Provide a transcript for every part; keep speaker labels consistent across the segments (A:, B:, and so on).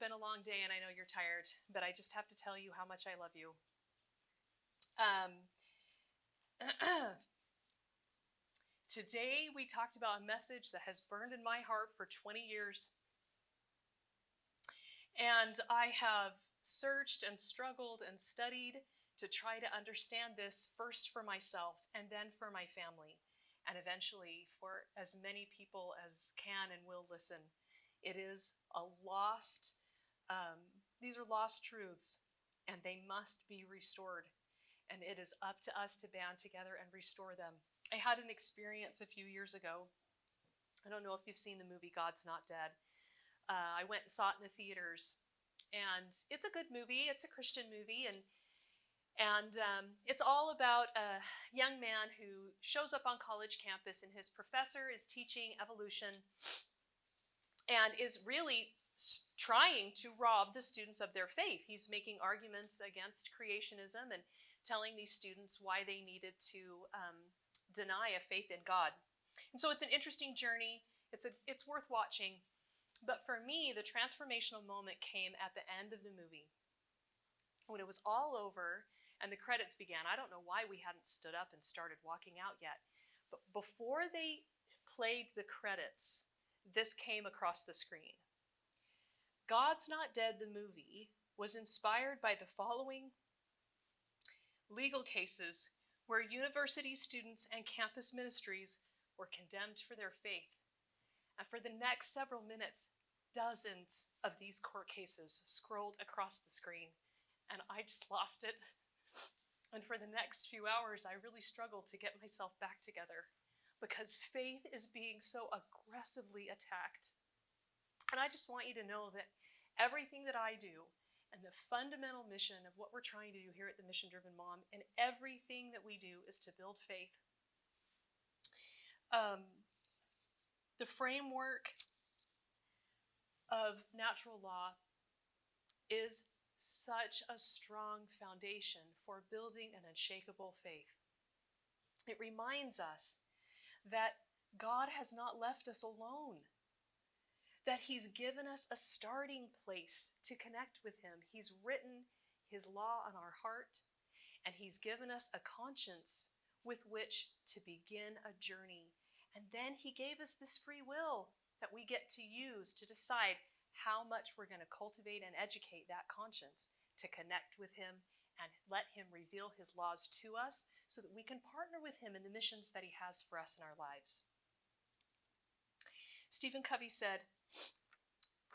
A: been a long day and I know you're tired, but I just have to tell you how much I love you. Today we talked about a message that has burned in my heart for 20 years. And I have searched and struggled and studied to try to understand this, first for myself and then for my family, and eventually for as many people as can and will listen. It is a lost, these are lost truths, and they must be restored. And it is up to us to band together and restore them. I had an experience a few years ago. I don't know if you've seen the movie God's Not Dead. I went and saw it in the theaters, and it's a good movie. It's a Christian movie, and it's all about a young man who shows up on college campus, and his professor is teaching evolution and is really trying to rob the students of their faith. He's making arguments against creationism and telling these students why they needed to deny a faith in God. And so it's an interesting journey. It's worth watching. But for me, the transformational moment came at the end of the movie. When it was all over and the credits began, I don't know why we hadn't stood up and started walking out yet. But before they played the credits, this came across the screen. God's Not Dead, the movie, was inspired by the following legal cases where university students and campus ministries were condemned for their faith. And for the next several minutes, dozens of these court cases scrolled across the screen, and I just lost it. And for the next few hours, I really struggled to get myself back together because faith is being so aggressively attacked. And I just want you to know that everything that I do and the fundamental mission of what we're trying to do here at the Mission Driven Mom and everything that we do is to build faith. The framework of natural law is such a strong foundation for building an unshakable faith. It reminds us that God has not left us alone, that He's given us a starting place to connect with Him. He's written His law on our heart, and He's given us a conscience with which to begin a journey. And then He gave us this free will that we get to use to decide how much we're going to cultivate and educate that conscience to connect with Him and let Him reveal His laws to us so that we can partner with Him in the missions that He has for us in our lives. Stephen Covey said,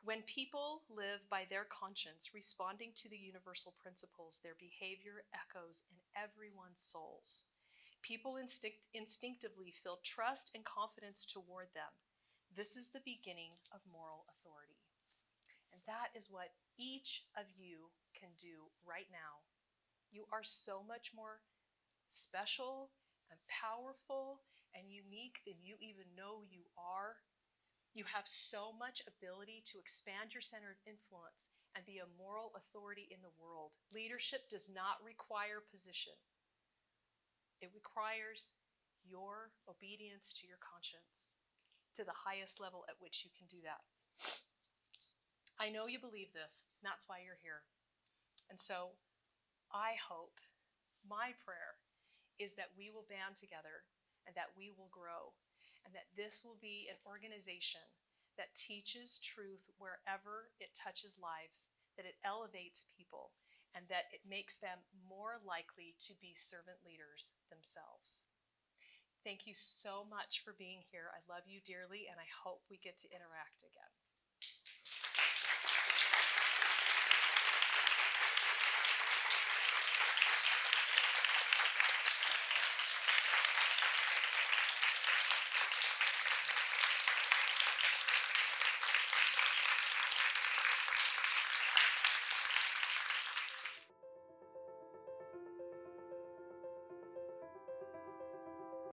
A: "When people live by their conscience, responding to the universal principles, their behavior echoes in everyone's souls. People instinctively feel trust and confidence toward them. This is the beginning of moral authority." And that is what each of you can do right now. You are so much more special and powerful and unique than you even know you are. You have so much ability to expand your center of influence and be a moral authority in the world. Leadership does not require position. It requires your obedience to your conscience to the highest level at which you can do that. I know you believe this, and that's why you're here. And so I hope, my prayer is that we will band together and that we will grow and that this will be an organization that teaches truth wherever it touches lives, that it elevates people, and that it makes them more likely to be servant leaders themselves. Thank you so much for being here. I love you dearly, and I hope we get to interact again.